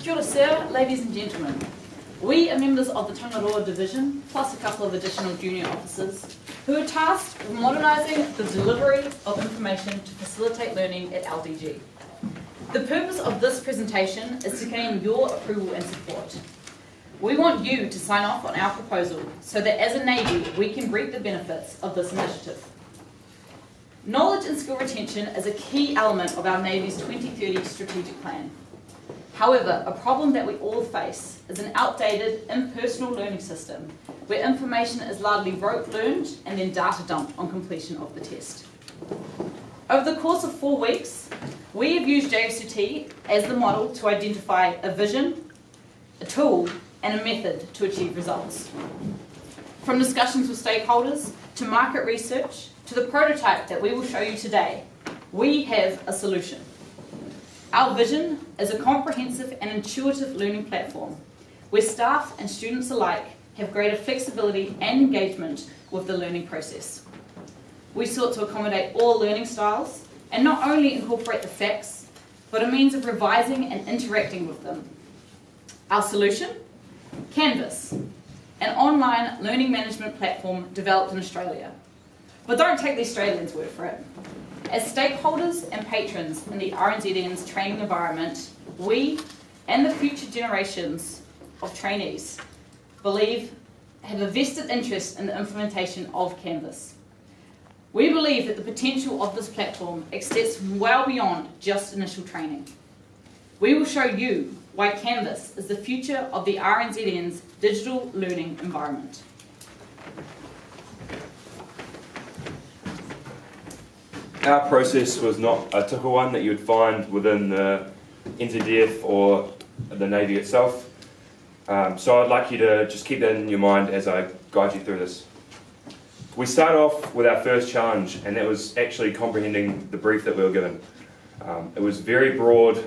Kia ora, sir, ladies and gentlemen. We are members of the Tangaroa division, plus a couple of additional junior officers, who are tasked with modernising the delivery of information to facilitate learning at LDG. The purpose of this presentation is to gain your approval and support. We want you to sign off on our proposal so that as a Navy we can reap the benefits of this initiative. Knowledge and skill retention is a key element of our Navy's 2030 strategic plan. However, a problem that we all face is an outdated, impersonal learning system where information is largely rote learned and then data dumped on completion of the test. Over the course of 4 weeks, we have used JSUT as the model to identify a vision, a tool, and a method to achieve results. From discussions with stakeholders, to market research, to the prototype that we will show you today, we have a solution. Our vision is a comprehensive and intuitive learning platform where staff and students alike have greater flexibility and engagement with the learning process. We sought to accommodate all learning styles and not only incorporate the facts, but a means of revising and interacting with them. Our solution? Canvas, an online learning management platform developed in Australia. But don't take the Australians' word for it. As stakeholders and patrons in the RNZNs training environment, we and the future generations of trainees have a vested interest in the implementation of Canvas. We believe that the potential of this platform extends well beyond just initial training. We will show you why Canvas is the future of the RNZN's digital learning environment. Our process was not a typical one that you would find within the NZDF or the Navy itself. So I'd like you to just keep that in your mind as I guide you through this. We start off with our first challenge, and that was actually comprehending the brief that we were given. It was very broad,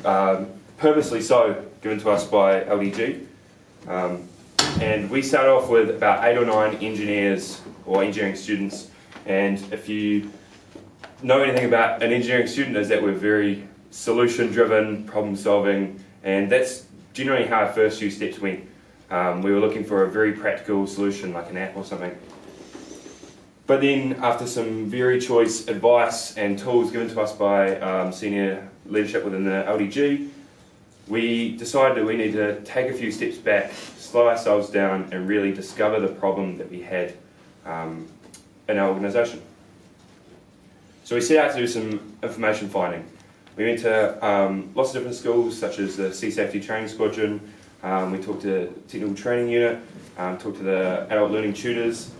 purposely so, given to us by LDG. And we start off with about 8 or 9 engineers or engineering students. And if you know anything about an engineering student, is that we're very solution-driven, problem-solving, and that's generally how our first few steps went. We were looking for a very practical solution, like an app or something. But then, after some very choice advice and tools given to us by senior leadership within the LDG, we decided that we need to take a few steps back, slow ourselves down, and really discover the problem that we had in our organisation. So we set out to do some information finding. We went to lots of different schools, such as the Sea Safety Training Squadron. We talked to the Technical Training Unit, talked to the Adult Learning Tutors.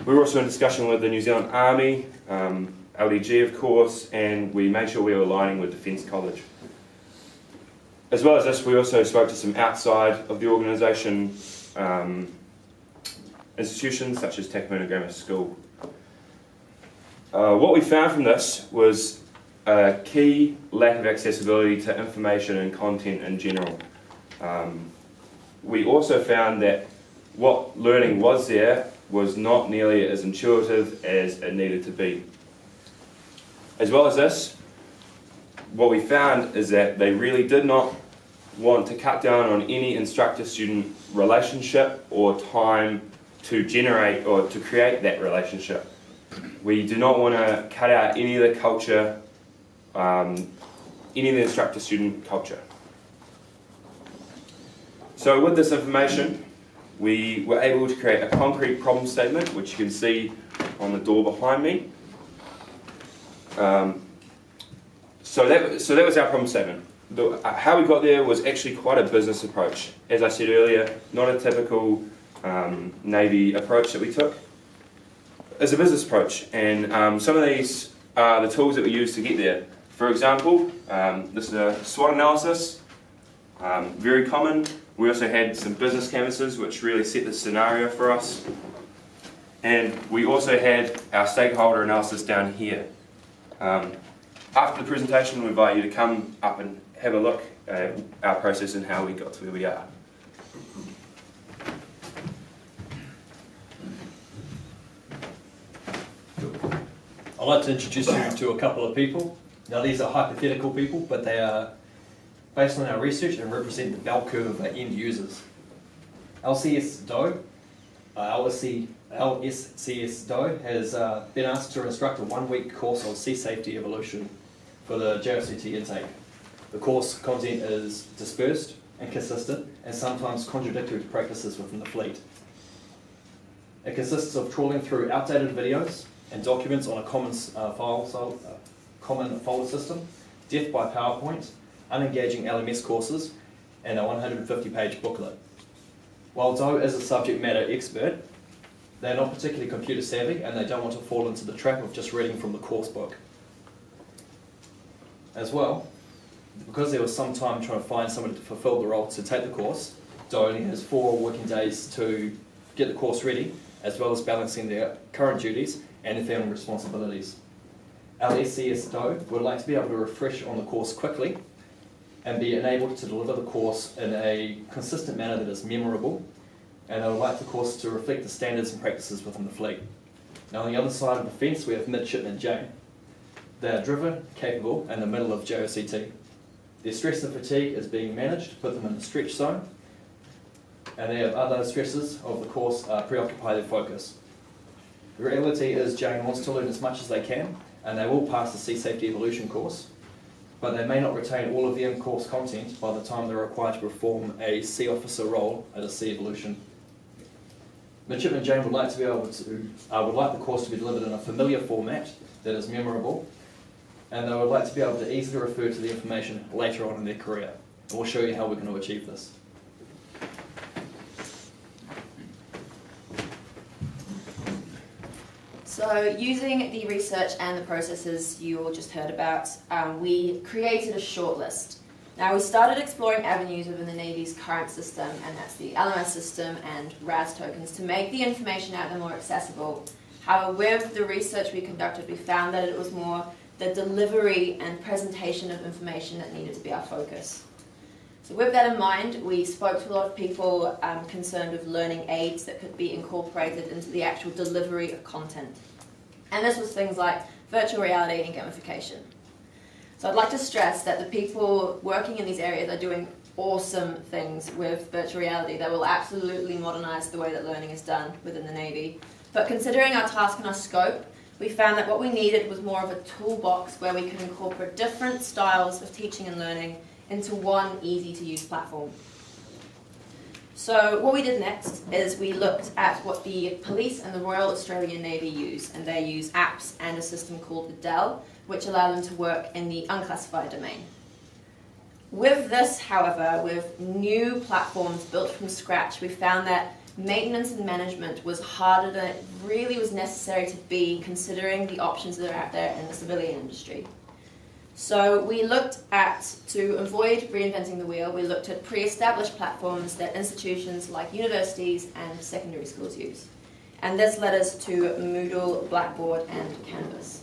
We were also in discussion with the New Zealand Army, LDG of course, and we made sure we were aligning with Defence College. As well as this, we also spoke to some outside of the organisation institutions, such as Takapuna Grammar School. What we found from this was a key lack of accessibility to information and content in general. We also found that what learning was there was not nearly as intuitive as it needed to be. As well as this, what we found is that they really did not want to cut down on any instructor-student relationship or time to generate or to create that relationship. We do not want to cut out any of the culture, any of the instructor-student culture. So with this information, we were able to create a concrete problem statement, which you can see on the door behind me. So that was our problem statement. How we got there was actually quite a business approach. As I said earlier, not a typical Navy approach that we took. It's a business approach, and some of these are the tools that we use to get there. For example, this is a SWOT analysis, very common. We also had some business canvases which really set the scenario for us. And we also had our stakeholder analysis down here. After the presentation, we invite you to come up and have a look at our process and how we got to where we are. I'd like to introduce you to a couple of people. Now these are hypothetical people, but they are based on our research and represent the bell curve of our end users. LSCS-DO has been asked to instruct a 1-week course on sea safety evolution for the JOCT intake. The course content is dispersed, inconsistent, and sometimes contradictory to practices within the fleet. It consists of trawling through outdated videos and documents on a common folder system, death by PowerPoint, unengaging LMS courses, and a 150-page booklet. While DO is a subject matter expert, they're not particularly computer savvy and they don't want to fall into the trap of just reading from the course book. As well, because there was some time trying to find someone to fulfill the role to take the course, DO only has 4 working days to get the course ready, as well as balancing their current duties and their family responsibilities. LSCS-DO would like to be able to refresh on the course quickly and be enabled to deliver the course in a consistent manner that is memorable, and they would like the course to reflect the standards and practices within the fleet. Now on the other side of the fence we have Midshipman Jane. They are driven, capable, and in the middle of JOCT. Their stress and fatigue is being managed to put them in the stretch zone, and they have other stresses of the course preoccupy their focus. The reality is Jane wants to learn as much as they can, and they will pass the Sea Safety Evolution course, but they may not retain all of the in-course content by the time they're required to perform a sea officer role at a Sea Evolution. Midshipman Jane would like the course to be delivered in a familiar format that is memorable, and they would like to be able to easily refer to the information later on in their career. And we'll show you how we're going to achieve this. So using the research and the processes you all just heard about, we created a shortlist. Now we started exploring avenues within the Navy's current system, and that's the LMS system and RAS tokens, to make the information out there more accessible. However, with the research we conducted, we found that it was more the delivery and presentation of information that needed to be our focus. So with that in mind, we spoke to a lot of people concerned with learning aids that could be incorporated into the actual delivery of content. And this was things like virtual reality and gamification. So I'd like to stress that the people working in these areas are doing awesome things with virtual reality that will absolutely modernize the way that learning is done within the Navy. But considering our task and our scope, we found that what we needed was more of a toolbox where we could incorporate different styles of teaching and learning into one easy-to-use platform. So what we did next is we looked at what the police and the Royal Australian Navy use, and they use apps and a system called the DEL, which allow them to work in the unclassified domain. With this, however, with new platforms built from scratch, we found that maintenance and management was harder than it really was necessary to be, considering the options that are out there in the civilian industry. So we looked at, to avoid reinventing the wheel, we looked at pre-established platforms that institutions like universities and secondary schools use. And this led us to Moodle, Blackboard, and Canvas.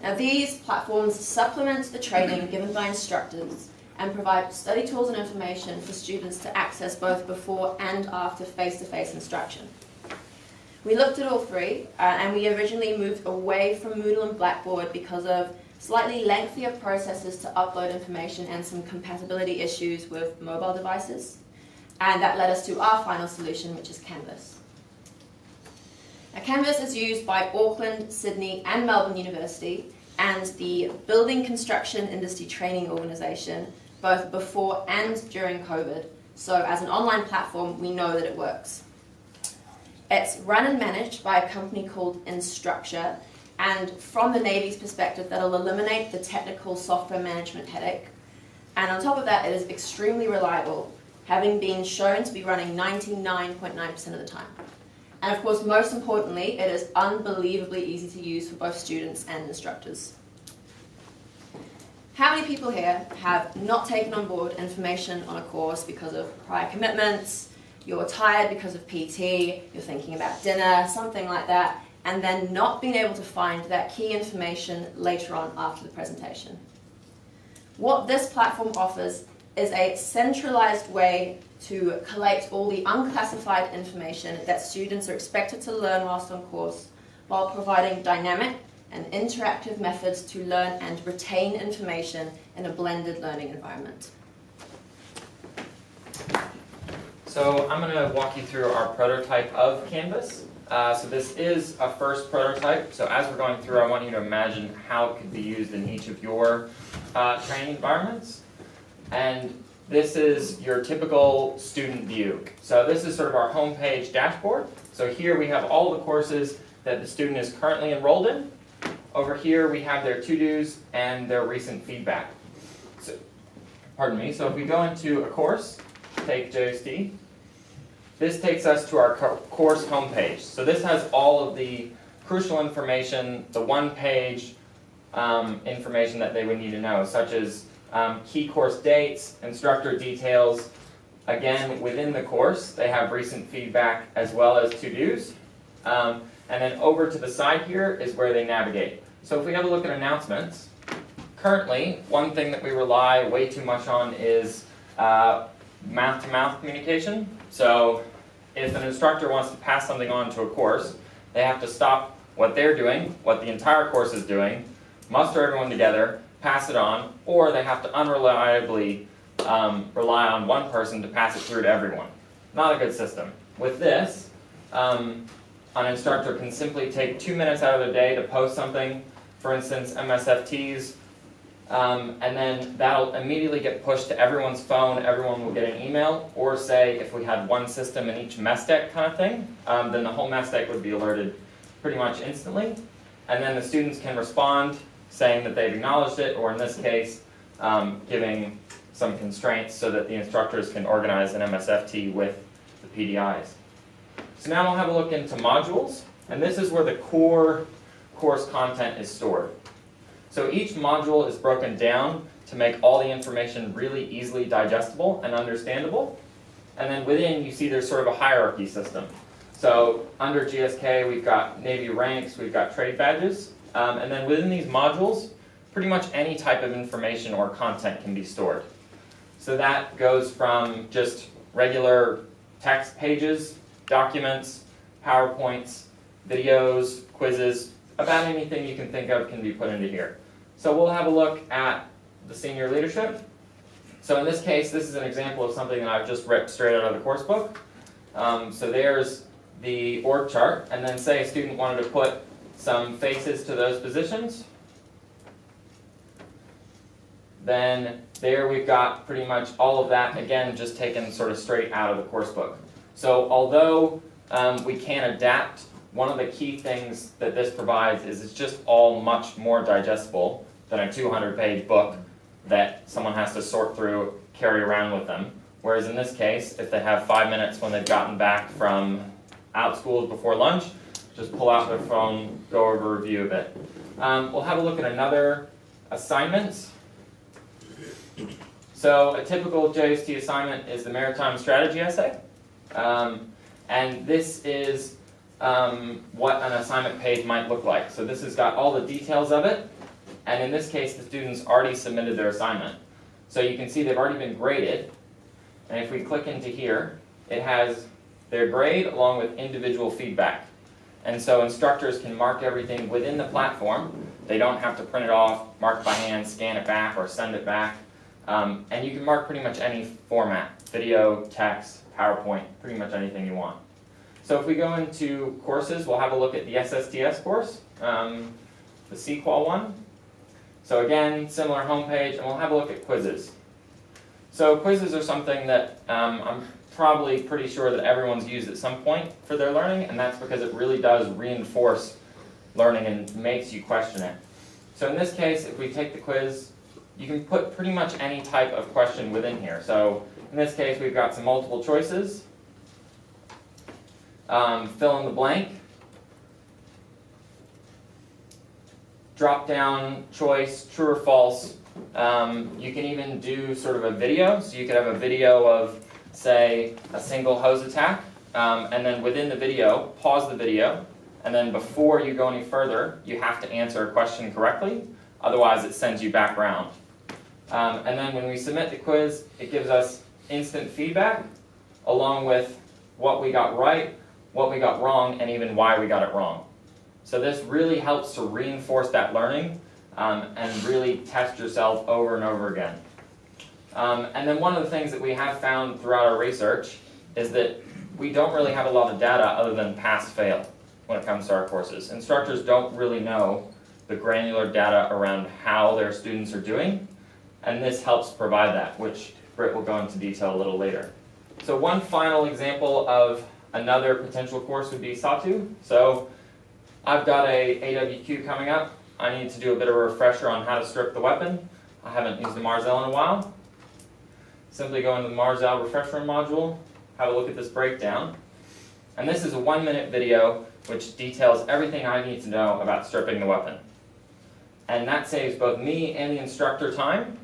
Now these platforms supplement the training given by instructors and provide study tools and information for students to access both before and after face-to-face instruction. We looked at all three, and we originally moved away from Moodle and Blackboard because of slightly lengthier processes to upload information and some compatibility issues with mobile devices. And that led us to our final solution, which is Canvas. Now, Canvas is used by Auckland, Sydney, and Melbourne University and the Building Construction Industry Training Organisation, both before and during COVID. So as an online platform, we know that it works. It's run and managed by a company called Instructure, and from the Navy's perspective, that'll eliminate the technical software management headache. And on top of that, it is extremely reliable, having been shown to be running 99.9% of the time. And of course, most importantly, it is unbelievably easy to use for both students and instructors. How many people here have not taken on board information on a course because of prior commitments, you're tired because of PT, you're thinking about dinner, something like that, and then not being able to find that key information later on after the presentation? What this platform offers is a centralized way to collate all the unclassified information that students are expected to learn whilst on course, while providing dynamic and interactive methods to learn and retain information in a blended learning environment. So I'm going to walk you through our prototype of Canvas. So this is a first prototype. So as we're going through, I want you to imagine how it could be used in each of your training environments. And this is your typical student view. So this is sort of our homepage dashboard. So here we have all the courses that the student is currently enrolled in. Over here we have their to-dos and their recent feedback. So, pardon me. So if we go into a course, take JST, this takes us to our course homepage. So this has all of the crucial information, the one-page information that they would need to know, such as key course dates, instructor details. Again, within the course, they have recent feedback as well as to-dos. And then over to the side here is where they navigate. So if we have a look at announcements, currently, one thing that we rely way too much on is mouth-to-mouth communication. So if an instructor wants to pass something on to a course, they have to stop what they're doing, what the entire course is doing, muster everyone together, pass it on, or they have to unreliably rely on one person to pass it through to everyone. Not a good system. With this, an instructor can simply take 2 minutes out of their day to post something, for instance, MSFTs, and then that'll immediately get pushed to everyone's phone, everyone will get an email, or say if we had one system in each mess deck kind of thing, then the whole mess deck would be alerted pretty much instantly. And then the students can respond saying that they've acknowledged it, or in this case, giving some constraints so that the instructors can organize an MSFT with the PDIs. So now we'll have a look into modules, and this is where the core course content is stored. So each module is broken down to make all the information really easily digestible and understandable. And then within, you see there's sort of a hierarchy system. So under GSK, we've got Navy ranks, we've got trade badges. And then within these modules, pretty much any type of information or content can be stored. So that goes from just regular text pages, documents, PowerPoints, videos, quizzes, about anything you can think of can be put into here. So we'll have a look at the senior leadership. So in this case, this is an example of something that I've just ripped straight out of the course book. So there's the org chart, and then say a student wanted to put some faces to those positions. Then there we've got pretty much all of that, again, just taken sort of straight out of the course book. So although we can adapt, one of the key things that this provides is it's just all much more digestible than a 200-page book that someone has to sort through, carry around with them. Whereas in this case, if they have 5 minutes when they've gotten back from out schools before lunch, just pull out their phone, go over a review of it. We'll have a look at another assignment. So a typical JST assignment is the maritime strategy essay. And this is what an assignment page might look like. So this has got all the details of it. And in this case, the students already submitted their assignment. So you can see they've already been graded. And if we click into here, it has their grade along with individual feedback. And so instructors can mark everything within the platform. They don't have to print it off, mark by hand, scan it back, or send it back. And you can mark pretty much any format, video, text, PowerPoint, pretty much anything you want. So if we go into courses, we'll have a look at the SSTS course, the CQUAL one. So again, similar homepage, and we'll have a look at quizzes. So quizzes are something that I'm probably pretty sure that everyone's used at some point for their learning, and that's because it really does reinforce learning and makes you question it. So in this case, if we take the quiz, you can put pretty much any type of question within here. So in this case, we've got some multiple choices. Fill in the blank. Drop down choice, true or false. You can even do sort of a video. So you could have a video of, say, a single hose attack. And then within the video, pause the video. And then before you go any further, you have to answer a question correctly. Otherwise, it sends you back around. And then when we submit the quiz, it gives us instant feedback along with what we got right, what we got wrong, and even why we got it wrong. So this really helps to reinforce that learning and really test yourself over and over again. And then one of the things that we have found throughout our research is that we don't really have a lot of data other than pass-fail when it comes to our courses. Instructors don't really know the granular data around how their students are doing, and this helps provide that, which Britt will go into detail a little later. So one final example of another potential course would be SATU. So I've got a AWQ coming up. I need to do a bit of a refresher on how to strip the weapon. I haven't used the Marzell in a while. Simply go into the Marzell refresher module, have a look at this breakdown. And this is a 1-minute video which details everything I need to know about stripping the weapon. And that saves both me and the instructor time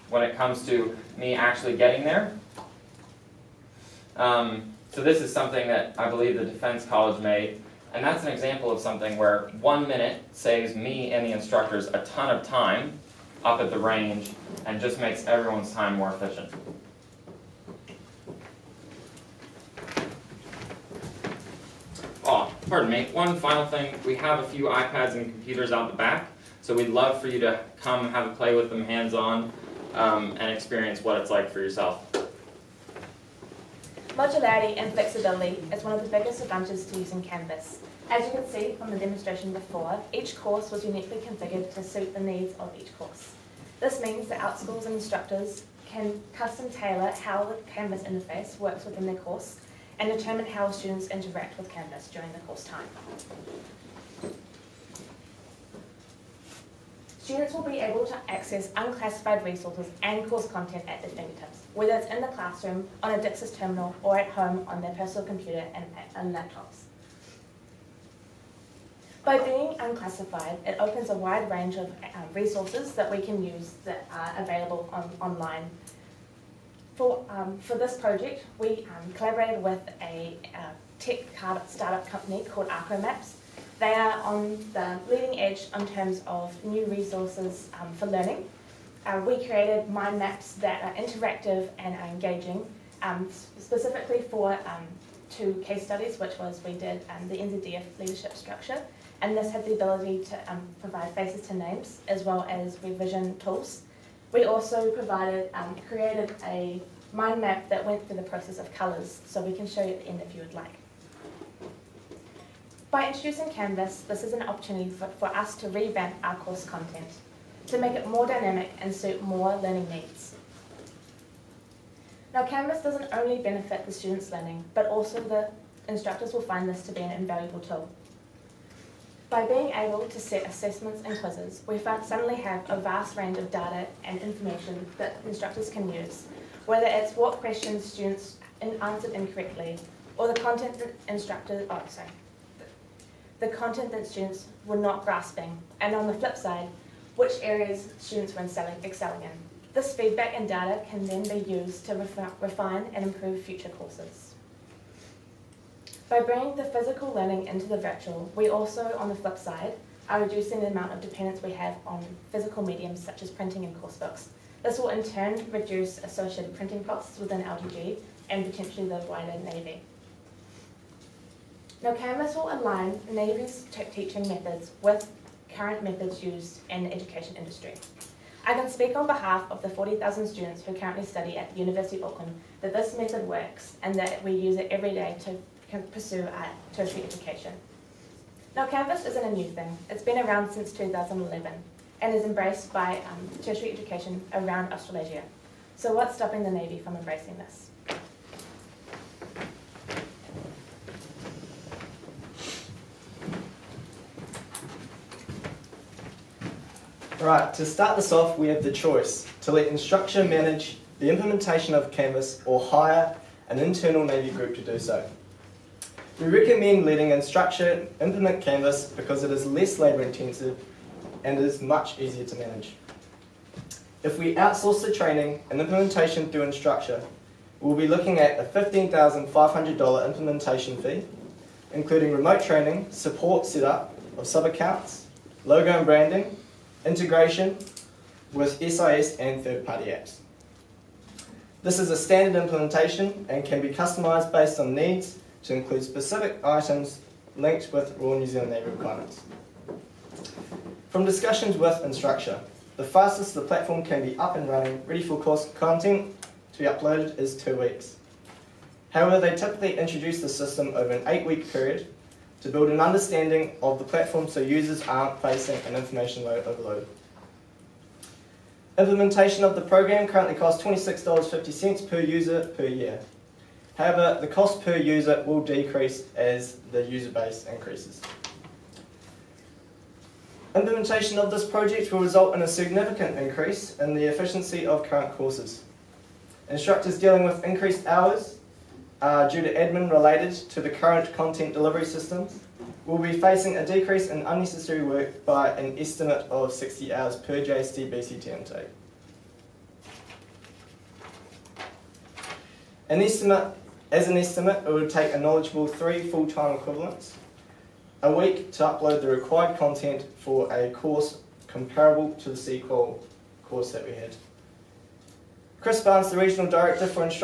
when it comes to me actually getting there. So this is something that I believe the Defense College made, and that's an example of something where 1 minute saves me and the instructors a ton of time up at the range and just makes everyone's time more efficient. Oh, pardon me, one final thing, we have a few iPads and computers out the back, so we'd love for you to come have a play with them hands-on and experience what it's like for yourself. Modularity and flexibility is one of the biggest advantages to using Canvas. As you can see from the demonstration before, each course was uniquely configured to suit the needs of each course. This means that our schools and instructors can custom tailor how the Canvas interface works within their course and determine how students interact with Canvas during the course time. Students will be able to access unclassified resources and course content at their fingertips, whether it's in the classroom, on a Dixis terminal, or at home on their personal computer and laptops. By being unclassified, it opens a wide range of resources that we can use that are available online. For this project, we collaborated with a tech startup company called ArcoMaps. They are on the leading edge in terms of new resources for learning. We created mind maps that are interactive and are engaging, specifically for 2 case studies, which was we did the NZDF leadership structure, and this had the ability to provide faces to names as well as revision tools. We also created a mind map that went through the process of colours, so we can show you at the end if you would like. By introducing Canvas, this is an opportunity for us to revamp our course content, to make it more dynamic and suit more learning needs. Now, Canvas doesn't only benefit the students' learning, but also the instructors will find this to be an invaluable tool. By being able to set assessments and quizzes, we suddenly have a vast range of data and information that instructors can use, whether it's what questions students answered incorrectly, or the content that the content that students were not grasping, and on the flip side, which areas students were excelling in. This feedback and data can then be used to refine and improve future courses. By bringing the physical learning into the virtual, we also, on the flip side, are reducing the amount of dependence we have on physical mediums such as printing and course books. This will in turn reduce associated printing costs within LGG and potentially the wider Navy. Now, Canvas will align Navy's teaching methods with current methods used in the education industry. I can speak on behalf of the 40,000 students who currently study at the University of Auckland that this method works and that we use it every day to pursue our tertiary education. Now, Canvas isn't a new thing. It's been around since 2011 and is embraced by tertiary education around Australasia. So what's stopping the Navy from embracing this? Right, to start this off, we have the choice to let Instructure manage the implementation of Canvas or hire an internal Navy group to do so. We recommend letting Instructure implement Canvas because it is less labour intensive and is much easier to manage. If we outsource the training and implementation through Instructure, we'll be looking at a $15,500 implementation fee, including remote training, support setup of sub-accounts, logo and branding, integration with SIS and third-party apps. This is a standard implementation and can be customised based on needs to include specific items linked with Royal New Zealand Navy requirements. From discussions with Instructure, the fastest the platform can be up and running, ready for course content to be uploaded is 2 weeks. However, they typically introduce the system over an 8-week period to build an understanding of the platform so users aren't facing an information overload. Implementation of the program currently costs $26.50 per user per year. However, the cost per user will decrease as the user base increases. Implementation of this project will result in a significant increase in the efficiency of current courses. Instructors dealing with increased hours due to admin related to the current content delivery systems will be facing a decrease in unnecessary work by an estimate of 60 hours per JST BCT intake. As an estimate, it would take a knowledgeable 3 full-time equivalents a week to upload the required content for a course comparable to the SQL course that we had. Chris Barnes, the Regional Director for Instruction.